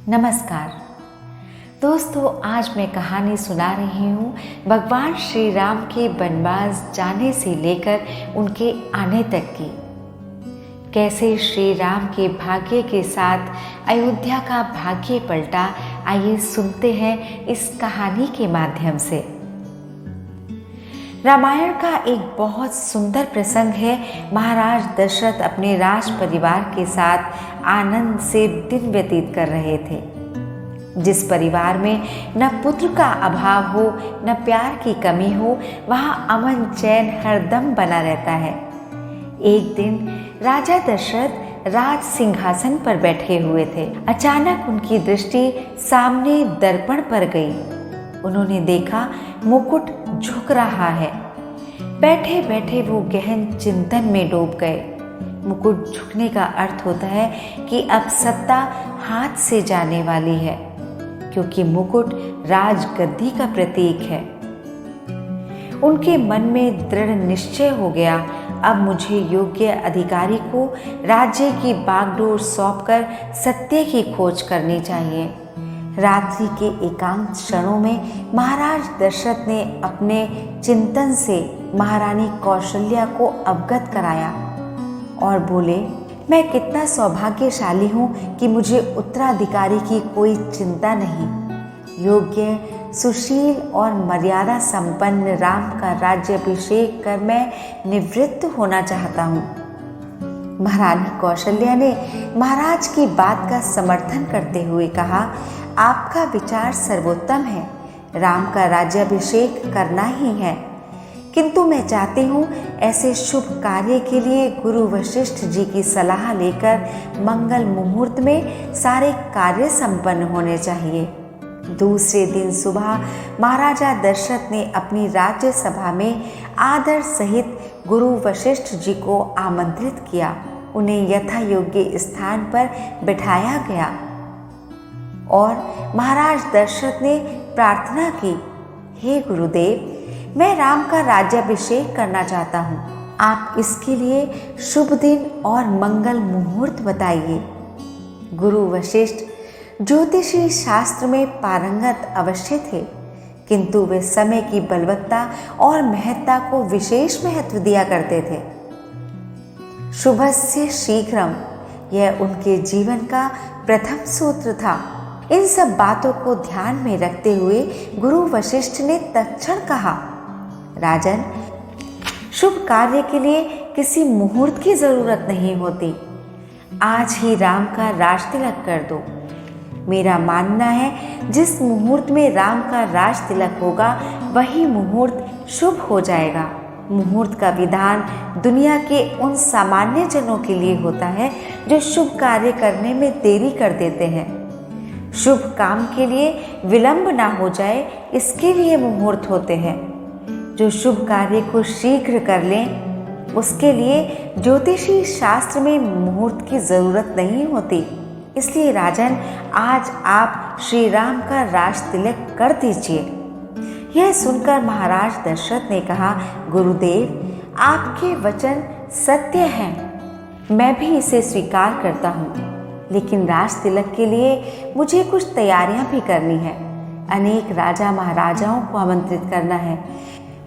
नमस्कार दोस्तों, आज मैं कहानी सुना रही हूँ भगवान श्री राम के वनवास जाने से लेकर उनके आने तक की। कैसे श्री राम के भाग्य के साथ अयोध्या का भाग्य पलटा, आइए सुनते हैं इस कहानी के माध्यम से। रामायण का एक बहुत सुंदर प्रसंग है। महाराज दशरथ अपने राज परिवार के साथ आनंद से दिन व्यतीत कर रहे थे। जिस परिवार में न पुत्र का अभाव हो न प्यार की कमी हो, वहाँ अमन चैन हरदम बना रहता है। एक दिन राजा दशरथ राज सिंहासन पर बैठे हुए थे। अचानक उनकी दृष्टि सामने दर्पण पर गई। उन्होंने देखा मुकुट झुक रहा है। बैठे बैठे वो गहन चिंतन में डूब गए। मुकुट झुकने का अर्थ होता है कि अब सत्ता हाथ से जाने वाली है, क्योंकि मुकुट राजगद्दी का प्रतीक है। उनके मन में दृढ़ निश्चय हो गया, अब मुझे योग्य अधिकारी को राज्य की बागडोर सौंपकर सत्य की खोज करनी चाहिए। रात्रि के एकांत क्षणों में महाराज दशरथ ने अपने चिंतन से महारानी कौशल्या को अवगत कराया और बोले, मैं कितना सौभाग्यशाली हूँ कि मुझे उत्तराधिकारी की कोई चिंता नहीं। योग्य, सुशील और मर्यादा संपन्न राम का राज्याभिषेक कर मैं निवृत्त होना चाहता हूँ। महारानी कौशल्या ने महाराज की बात का समर्थन करते हुए कहा, आपका विचार सर्वोत्तम है। राम का राज्याभिषेक करना ही है, किंतु मैं चाहती हूँ ऐसे शुभ कार्य के लिए गुरु वशिष्ठ जी की सलाह लेकर मंगल मुहूर्त में सारे कार्य संपन्न होने चाहिए। दूसरे दिन सुबह महाराजा दशरथ ने अपनी राज्य सभा में आदर सहित गुरु वशिष्ठ जी को आमंत्रित किया। उन्हें यथा योग्य स्थान पर बिठाया गया और महाराज दशरथ ने प्रार्थना की, हे गुरुदेव, मैं राम का राज्याभिषेक करना चाहता हूँ। आप इसके लिए शुभ दिन और मंगल मुहूर्त बताइए। गुरु वशिष्ठ ज्योतिषी शास्त्र में पारंगत अवश्य थे, किंतु वे समय की बलवत्ता और महत्ता को विशेष महत्व दिया करते थे। शुभस्य शीघ्रम, यह उनके जीवन का प्रथम सूत्र था। इन सब बातों को ध्यान में रखते हुए गुरु वशिष्ठ ने तत्क्षण कहा, राजन, शुभ कार्य के लिए किसी मुहूर्त की जरूरत नहीं होती। आज ही राम का राज तिलक कर दो। मेरा मानना है जिस मुहूर्त में राम का राज तिलक होगा वही मुहूर्त शुभ हो जाएगा। मुहूर्त का विधान दुनिया के उन सामान्य जनों के लिए होता है जो शुभ कार्य करने में देरी कर देते हैं। शुभ काम के लिए विलंब ना हो जाए, इसके लिए मुहूर्त होते हैं। जो शुभ कार्य को शीघ्र कर लें, उसके लिए ज्योतिषी शास्त्र में मुहूर्त की जरूरत नहीं होती। इसलिए राजन, आज आप श्री राम का राज तिलक कर दीजिए। यह सुनकर महाराज दशरथ ने कहा, गुरुदेव, आपके वचन सत्य हैं। मैं भी इसे स्वीकार करता हूँ, लेकिन राज तिलक के लिए मुझे कुछ तैयारियां भी करनी है। अनेक राजा महाराजाओं को आमंत्रित करना है।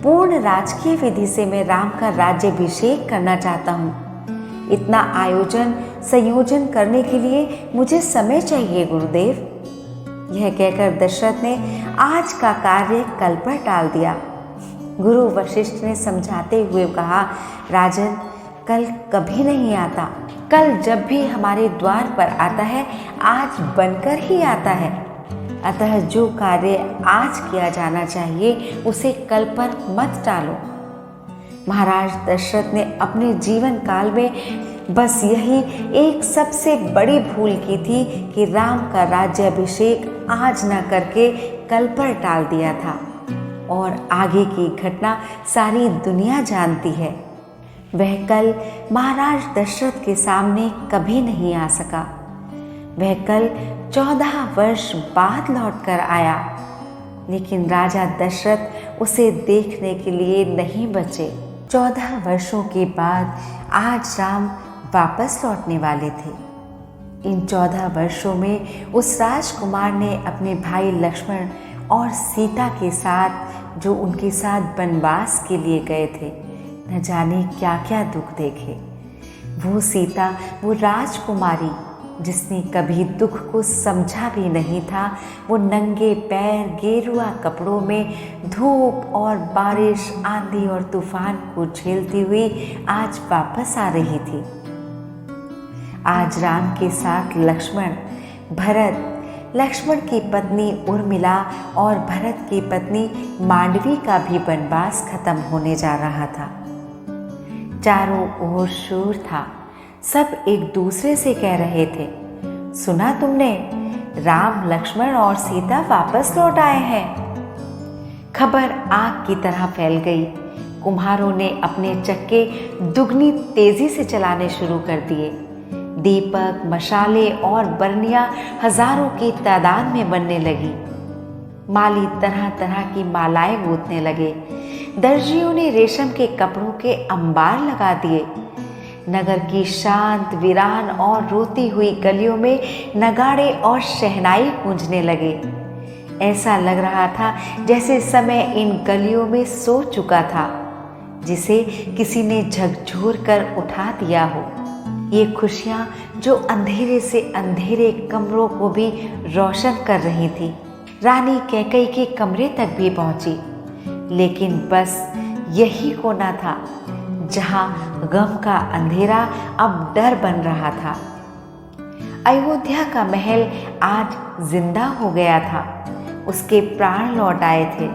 पूर्ण राजकीय विधि से मैं राम का राज्याभिषेक करना चाहता हूँ। इतना आयोजन संयोजन करने के लिए मुझे समय चाहिए गुरुदेव। यह कहकर दशरथ ने आज का कार्य कल पर टाल दिया। गुरु वशिष्ठ ने समझाते हुए कहा, राजन, कल कभी नहीं आता। कल जब भी हमारे द्वार पर आता है, आज बनकर ही आता है। अतः जो कार्य आज किया जाना चाहिए उसे कल पर मत टालो। महाराज दशरथ ने अपने जीवन काल में बस यही एक सबसे बड़ी भूल की थी कि राम का राज्याभिषेक आज न करके कल पर टाल दिया था। और आगे की घटना सारी दुनिया जानती है। वह कल महाराज दशरथ के सामने कभी नहीं आ सका। वह कल 14 वर्ष बाद लौट कर आया, लेकिन राजा दशरथ उसे देखने के लिए नहीं बचे। 14 वर्षों के बाद आज राम वापस लौटने वाले थे। इन 14 वर्षों में उस राजकुमार ने अपने भाई लक्ष्मण और सीता के साथ, जो उनके साथ वनवास के लिए गए थे, न जाने क्या क्या दुख देखे। वो सीता, वो राजकुमारी जिसने कभी दुख को समझा भी नहीं था, वो नंगे पैर गेरुआ कपड़ों में धूप और बारिश, आंधी और तूफान को झेलती हुई आज वापस आ रही थी। आज राम के साथ लक्ष्मण, भरत, लक्ष्मण की पत्नी उर्मिला और भरत की पत्नी मांडवी का भी वनवास खत्म होने जा रहा था। चारों ओर शोर था। सब एक दूसरे से कह रहे थे, सुना तुमने, राम, लक्ष्मण और सीता वापस लौट आए हैं। खबर आग की तरह फैल गई। कुम्हारों ने अपने चक्के दुगनी तेजी से चलाने शुरू कर दिए। दीपक, मशाले और बरनियां हजारों की तादाद में बनने लगी। माली तरह तरह की मालाएं गूंथने लगे। दर्जियों ने रेशम के कपड़ों के अंबार लगा दिए। नगर की शांत, वीरान और रोती हुई गलियों में नगाड़े और शहनाई गूंजने लगे। ऐसा लग रहा था जैसे समय इन गलियों में सो चुका था, जिसे किसी ने झकझोर कर उठा दिया हो। ये खुशियाँ जो अंधेरे से अंधेरे कमरों को भी रोशन कर रही थी, रानी कैकेयी के कमरे तक भी पहुंची। लेकिन बस यही कोना था जहां गम का अंधेरा अब डर बन रहा था। अयोध्या का महल आज जिंदा हो गया था। उसके प्राण लौट आए थे।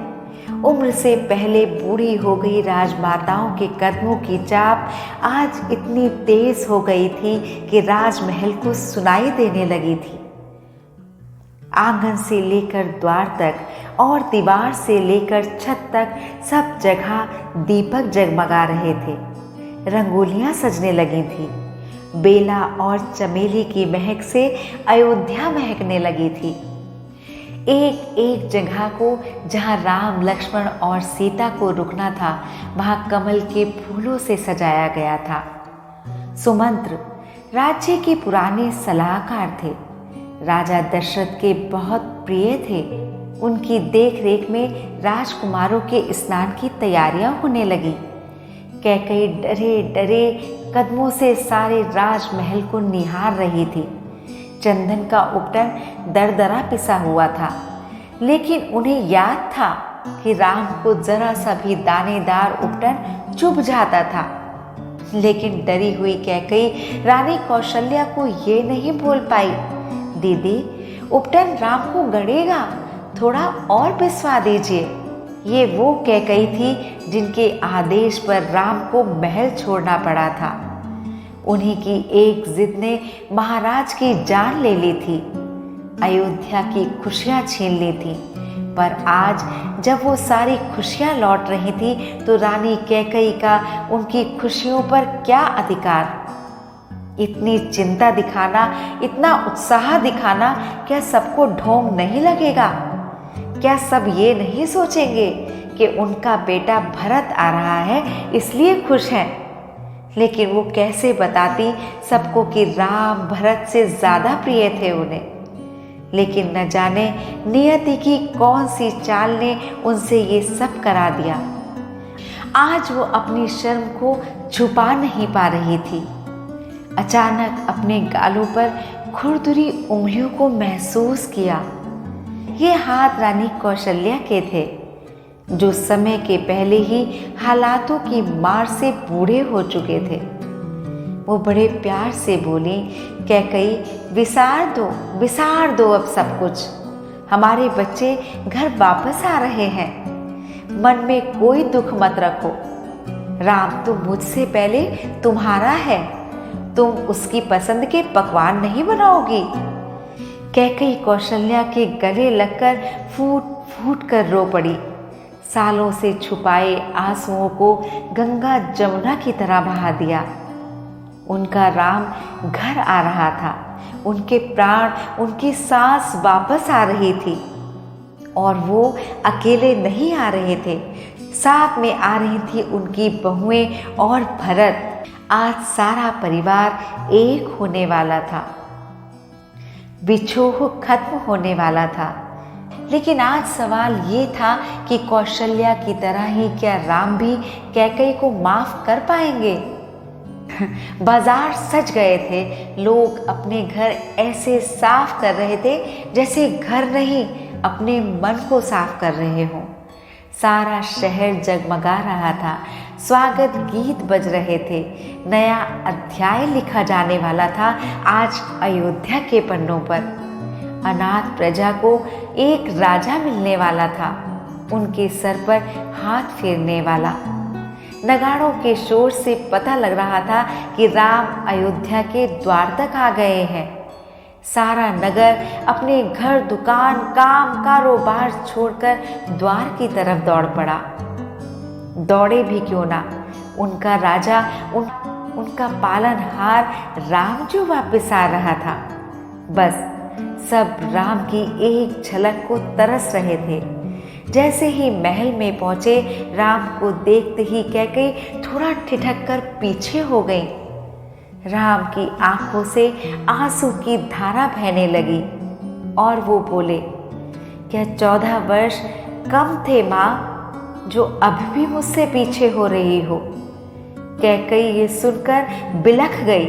उम्र से पहले बूढ़ी हो गई राजमाताओं के कदमों की चाप आज इतनी तेज हो गई थी कि राजमहल को सुनाई देने लगी थी। आंगन से लेकर द्वार तक और दीवार से लेकर छत तक सब जगह दीपक जगमगा रहे थे। रंगोलियां सजने लगी थी। बेला और चमेली की महक से अयोध्या महकने लगी थी। एक एक जगह को जहां राम, लक्ष्मण और सीता को रुकना था, वहां कमल के फूलों से सजाया गया था। सुमंत्र राज्य के पुराने सलाहकार थे। राजा दशरथ के बहुत प्रिय थे। उनकी देखरेख में राजकुमारों के स्नान की तैयारियां होने लगी। कैकेयी डरे डरे कदमों से सारे राजमहल को निहार रही थी। चंदन का उपटन दरदरा पिसा हुआ था, लेकिन उन्हें याद था कि राम को जरा सा भी दानेदार उपटन चुभ जाता था। लेकिन डरी हुई कैकेयी रानी कौशल्या को ये नहीं बोल पाई, दीदी, उपटन राम को गड़ेगा, थोड़ा और पिसवा दीजिए। ये वो कैकेयी थी जिनके आदेश पर राम को महल छोड़ना पड़ा था। उन्हीं की एक जिद ने महाराज की जान ले ली थी, अयोध्या की खुशियां छीन ली थी। पर आज जब वो सारी खुशियां लौट रही थी, तो रानी कैकेयी का उनकी खुशियों पर क्या अधिकार? इतनी चिंता दिखाना, इतना उत्साह दिखाना, क्या सबको ढोंग नहीं लगेगा? क्या सब ये नहीं सोचेंगे कि उनका बेटा भरत आ रहा है इसलिए खुश हैं? लेकिन वो कैसे बताती सबको कि राम भरत से ज़्यादा प्रिय थे उन्हें। लेकिन न जाने नियति की कौन सी चाल ने उनसे ये सब करा दिया। आज वो अपनी शर्म को छुपा नहीं पा रही थी। अचानक अपने गालों पर खुरदुरी उंगलियों को महसूस किया। ये हाथ रानी कौशल्या के थे, जो समय के पहले ही हालातों की मार से बूढ़े हो चुके थे। वो बड़े प्यार से बोली, कैकेयी, विसार दो अब सब कुछ। हमारे बच्चे घर वापस आ रहे हैं। मन में कोई दुख मत रखो। राम तो मुझसे पहले तुम्हारा है। तुम उसकी पसंद के पकवान नहीं बनाओगी? कैकेयी कौशल्या के गले लगकर फूट फूट कर रो पड़ी। सालों से छुपाए आंसुओं को गंगा जमुना की तरह बहा दिया। उनका राम घर आ रहा था। उनके प्राण, उनकी सांस वापस आ रही थी। और वो अकेले नहीं आ रहे थे, साथ में आ रही थी उनकी बहुएं और भरत। आज सारा परिवार एक होने वाला था। बिछोह खत्म होने वाला था। लेकिन आज सवाल ये था कि कौशल्या की तरह ही क्या राम भी कैकेयी को माफ कर पाएंगे? बाजार सज गए थे। लोग अपने घर ऐसे साफ कर रहे थे जैसे घर नहीं, अपने मन को साफ कर रहे हों। सारा शहर जगमगा रहा था। स्वागत गीत बज रहे थे। नया अध्याय लिखा जाने वाला था आज अयोध्या के पन्नों पर। अनाथ प्रजा को एक राजा मिलने वाला था, उनके सर पर हाथ फेरने वाला। नगाड़ों के शोर से पता लग रहा था कि राम अयोध्या के द्वार तक आ गए हैं। सारा नगर अपने घर, दुकान, काम, कारोबार छोड़कर द्वार की तरफ दौड़ पड़ा। दौड़े भी क्यों ना, उनका राजा, उनका पालनहार राम जो वापस आ रहा था। बस सब राम की एक झलक को तरस रहे थे। जैसे ही महल में पहुंचे, राम को देखते ही कैकेयी थोड़ा ठिठक कर पीछे हो गई। राम की आंखों से आंसू की धारा बहने लगी और वो बोले, क्या 14 वर्ष कम थे माँ, जो अब भी मुझसे पीछे हो रही हो? कैकेयी ये सुनकर बिलख गई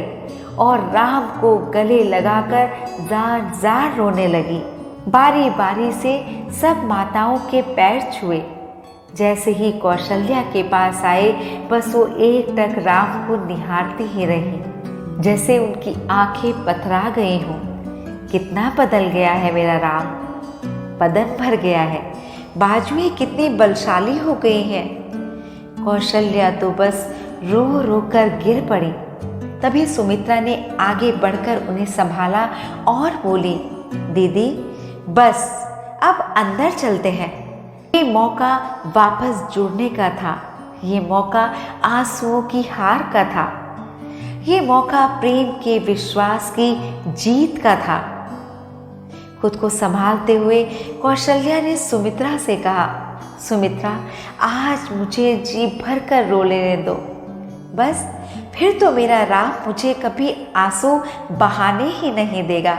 और राम को गले लगाकर जार जार रोने लगी। बारी बारी से सब माताओं के पैर छुए। जैसे ही कौशल्या के पास आए, बस वो एकटक राम को निहारती ही रही, जैसे उनकी आंखें पथरा गई हों। कितना बदल गया है मेरा राम, बदन भर गया है, बाजुएं कितनी बलशाली हो गई हैं। कौशल्या तो बस रो रो कर गिर पड़ी। तभी सुमित्रा ने आगे बढ़कर उन्हें संभाला और बोली, दीदी बस अब अंदर चलते हैं। ये मौका वापस जुड़ने का था, ये मौका आंसुओं की हार का था, ये मौका प्रेम के विश्वास की जीत का था। खुद को संभालते हुए कौशल्या ने सुमित्रा से कहा, सुमित्रा आज मुझे जी भर कर रो लेने दो, बस फिर तो मेरा राम मुझे कभी आंसू बहाने ही नहीं देगा।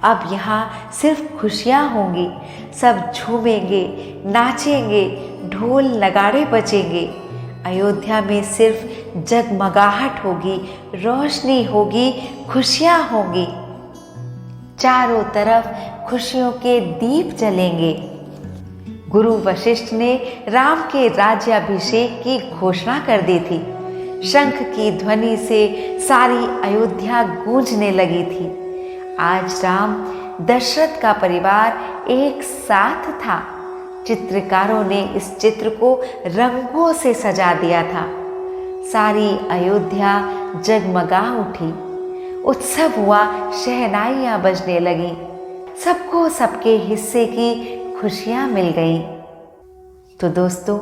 अब यहाँ सिर्फ खुशियाँ होंगी, सब झूमेंगे, नाचेंगे, ढोल नगाड़े बजेंगे। अयोध्या में सिर्फ जगमगाहट होगी, रोशनी होगी, खुशियाँ होंगी। चारों तरफ खुशियों के दीप जलेंगे। गुरु वशिष्ठ ने राम के राज्याभिषेक की घोषणा कर दी थी। शंख की ध्वनि से सारी अयोध्या गूंजने लगी थी। आज राम, दशरथ का परिवार एक साथ था। चित्रकारों ने इस चित्र को रंगों से सजा दिया था। सारी अयोध्या जगमगा उठी। उत्सव हुआ, शहनाइयाँ बजने लगीं। सबको सबके हिस्से की खुशियाँ मिल गईं। तो दोस्तों,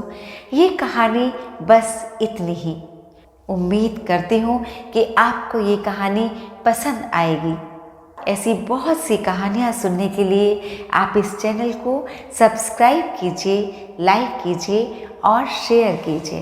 ये कहानी बस इतनी ही। उम्मीद करती हूँ कि आपको ये कहानी पसंद आएगी। ऐसी बहुत सी कहानियाँ सुनने के लिए आप इस चैनल को सब्सक्राइब कीजिए, लाइक कीजिए और शेयर कीजिए।